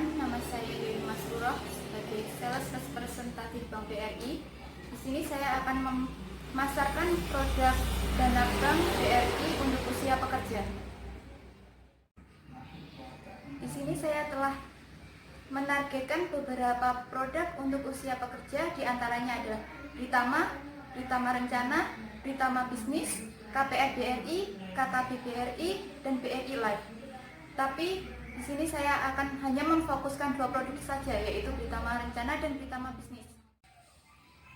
Perkenalkan, nama saya Dewi Masruroh sebagai Sales Representatif Bank BRI. Di sini saya akan memasarkan produk dana bank BRI untuk usia pekerja. Di sini saya telah menargetkan beberapa produk untuk usia pekerja, diantaranya adalah Britama Rencana, Britama Bisnis, KPR BRI, KKB BRI, dan BRI Life. Tapi di sini saya akan hanya memfokuskan dua produk saja, yaitu Britama Rencana dan Britama Bisnis.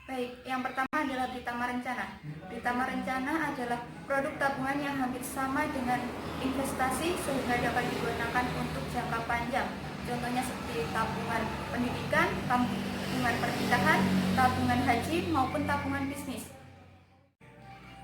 Baik, yang pertama adalah Britama Rencana. Britama Rencana adalah produk tabungan yang hampir sama dengan investasi sehingga dapat digunakan untuk jangka panjang. Contohnya seperti tabungan pendidikan, tabungan pernikahan, tabungan haji, maupun tabungan bisnis.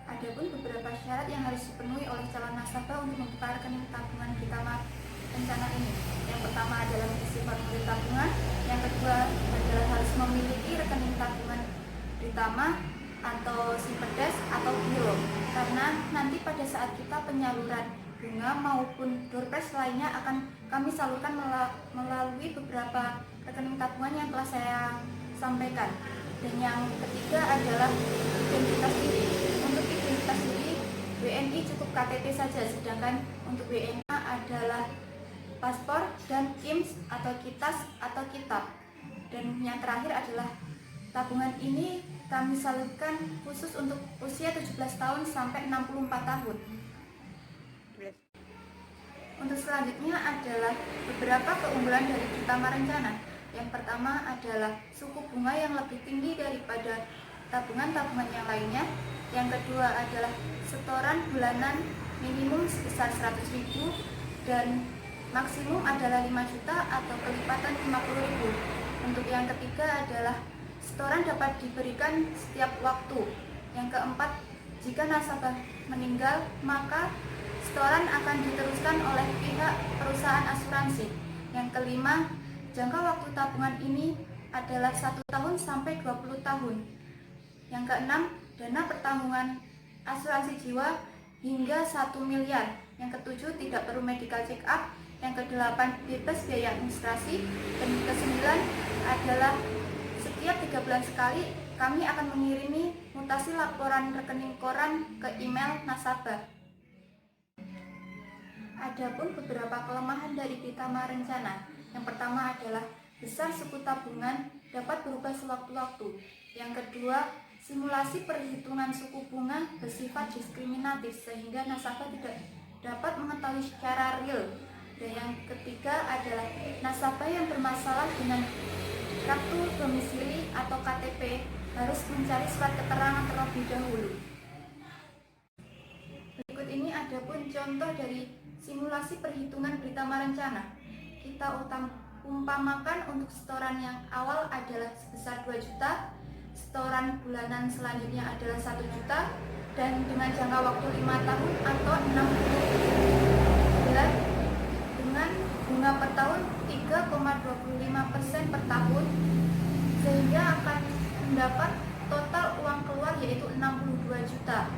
Adapun beberapa syarat yang harus dipenuhi oleh calon nasabah untuk membuka rekening tabungan Britama Rencana ini. Yang pertama adalah mengisi formulir tabungan, yang kedua adalah harus memiliki rekening tabungan Britama atau Simpedes atau Giro, karena nanti pada saat kita penyaluran bunga maupun doorpress lainnya akan kami salurkan melalui beberapa rekening tabungan yang telah saya sampaikan. Dan yang ketiga adalah identitas diri. Untuk identitas diri, WNI cukup KTP saja, sedangkan untuk WNA adalah paspor dan KIMS atau KITAS atau kitab. Dan yang terakhir adalah tabungan ini kami salurkan khusus untuk usia 17 tahun sampai 64 tahun. Untuk selanjutnya adalah beberapa keunggulan dari Britama Rencana. Yang pertama adalah suku bunga yang lebih tinggi daripada tabungan-tabungan yang lainnya. Yang kedua adalah setoran bulanan minimum sebesar 100.000 dan maksimum adalah 5 juta atau kelipatan 50.000. Untuk yang ketiga adalah setoran dapat diberikan setiap waktu. Yang keempat, jika nasabah meninggal, maka setoran akan diteruskan oleh pihak perusahaan asuransi. Yang kelima, jangka waktu tabungan ini adalah 1 tahun sampai 20 tahun. Yang keenam, dana pertanggungan asuransi jiwa hingga 1 miliar. Yang ketujuh, tidak perlu medical check up. Yang kedelapan, bebas biaya administrasi. Dan kesembilan adalah setiap 3 bulan sekali kami akan mengirimi mutasi laporan rekening koran ke email nasabah. Adapun beberapa kelemahan dari Britama Rencana. Yang pertama adalah besar suku tabungan dapat berubah sewaktu-waktu. Yang kedua, simulasi perhitungan suku bunga bersifat diskriminatif sehingga nasabah tidak dapat mengetahui secara real. Dan yang ketiga adalah nasabah yang bermasalah dengan kartu domisili atau KTP harus mencari surat keterangan terlebih dahulu. Berikut ini adapun contoh dari simulasi perhitungan Britama Rencana. Kita umpamakan untuk setoran yang awal adalah sebesar 2 juta, setoran bulanan selanjutnya adalah 1 juta, dan dengan jangka waktu 5 tahun atau 60 bulan dengan bunga per tahun 3,25% per tahun, sehingga akan mendapat total uang keluar yaitu 62 juta.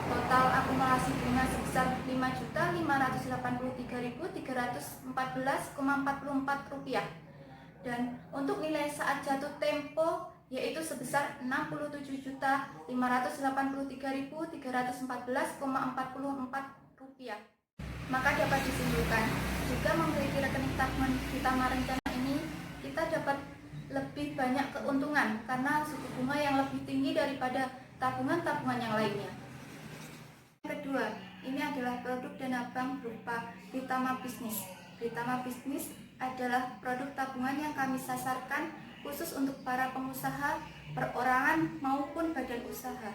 Total akumulasi bunga sebesar Rp583.314,44 dan untuk nilai saat jatuh tempo yaitu sebesar Rp67.583.314,44. Maka dapat disimpulkan, jika memiliki rekening tabungan Britama Rencana ini, kita dapat lebih banyak keuntungan karena suku bunga yang lebih tinggi daripada tabungan-tabungan yang lainnya. Kedua, ini adalah produk dana bank berupa Britama Bisnis. Britama Bisnis adalah produk tabungan yang kami sasarkan khusus untuk para pengusaha, perorangan maupun badan usaha.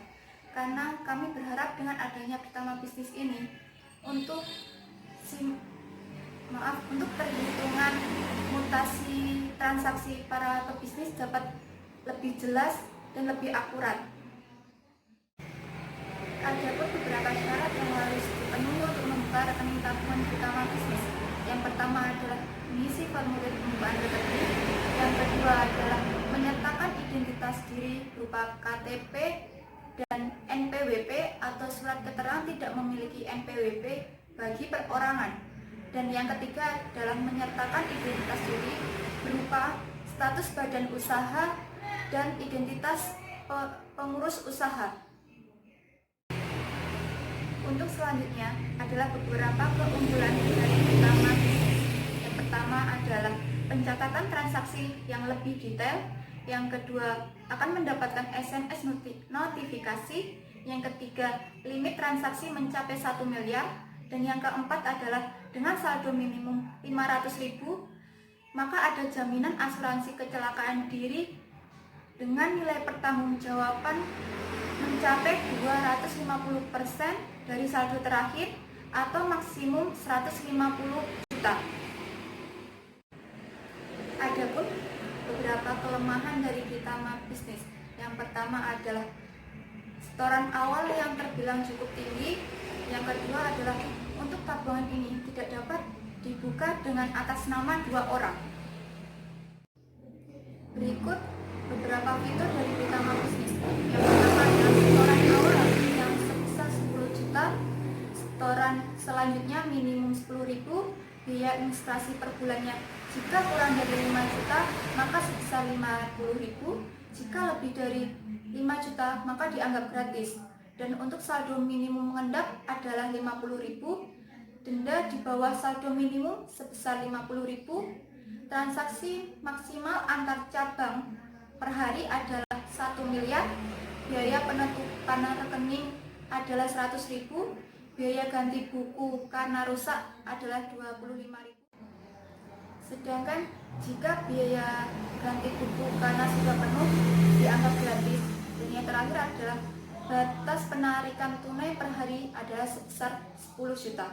Karena kami berharap dengan adanya Britama Bisnis ini untuk perhitungan mutasi transaksi para pebisnis dapat lebih jelas dan lebih akurat. Ada beberapa syarat yang harus dipenuhi untuk membuka rekening tabungan Britama Bisnis. Yang pertama adalah mengisi formulir pembukaan rekening. Yang kedua adalah menyertakan identitas diri berupa KTP dan NPWP atau surat keterangan tidak memiliki NPWP bagi perorangan. Dan yang ketiga adalah menyertakan identitas diri berupa status badan usaha dan identitas pengurus usaha. Untuk selanjutnya adalah beberapa keunggulan dari Pritama Bisnis. Yang pertama adalah pencatatan transaksi yang lebih detail. Yang kedua, akan mendapatkan SMS notifikasi. Yang ketiga, limit transaksi mencapai 1 miliar. Dan yang keempat adalah dengan saldo minimum 500.000, maka ada jaminan asuransi kecelakaan diri dengan nilai pertanggungjawaban mencapai 250% dari saldo terakhir atau maksimum 150 juta. Adapun beberapa kelemahan dari Pritama Bisnis. Yang pertama adalah setoran awal yang terbilang cukup tinggi. Yang kedua adalah untuk tabungan ini tidak dapat dibuka dengan atas nama 2 orang. Berikut beberapa fitur dari Pritama Bisnis. Yang pertama adalah setoran awal yang sebesar 10 juta, setoran selanjutnya minimum 10.000, biaya administrasi per bulannya jika kurang dari 5 juta maka sebesar 50.000, jika lebih dari 5 juta maka dianggap gratis. Dan untuk saldo minimum mengendap adalah 50.000, denda di bawah saldo minimum sebesar 50.000, transaksi maksimal antar cabang per hari adalah 1 miliar, biaya penutupan rekening adalah 100.000, biaya ganti buku karena rusak adalah 25.000. Sedangkan jika biaya ganti buku karena sudah penuh dianggap gratis. Dan yang terakhir adalah batas penarikan tunai per hari adalah sebesar 10 juta.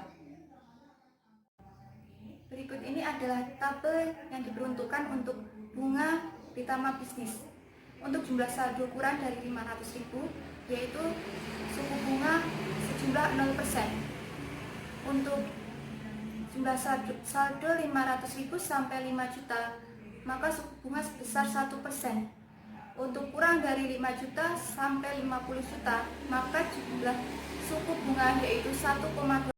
Berikut ini adalah tabel yang diperuntukkan untuk bunga Pritama Bisnis. Untuk jumlah saldo kurang dari 500.000 yaitu suku bunga sejumlah 0%. Untuk jumlah saldo 500.000 sampai 5 juta maka suku bunga sebesar 1%. Untuk kurang dari 5 juta sampai 50 juta maka jumlah suku bunga yaitu 1,25%.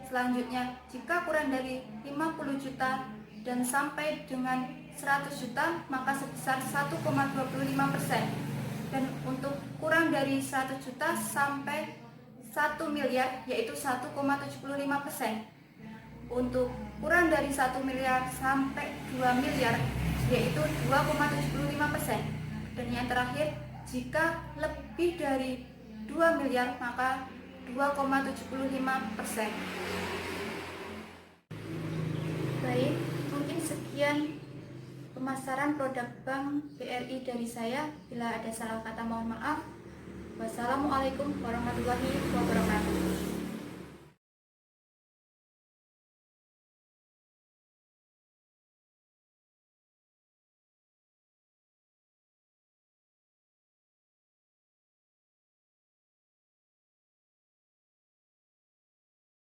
Selanjutnya, jika kurang dari 50 juta dan sampai dengan 100 juta maka sebesar 1,25%. Dan untuk kurang dari 100 juta sampai 1 miliar yaitu 1,75%. Untuk kurang dari 1 miliar sampai 2 miliar yaitu 2,75%. Dan yang terakhir, jika lebih dari 2 miliar maka 2,75%. Baik, mungkin sekian pemasaran produk Bank BRI dari saya. Bila ada salah kata mohon maaf. Wassalamualaikum warahmatullahi wabarakatuh.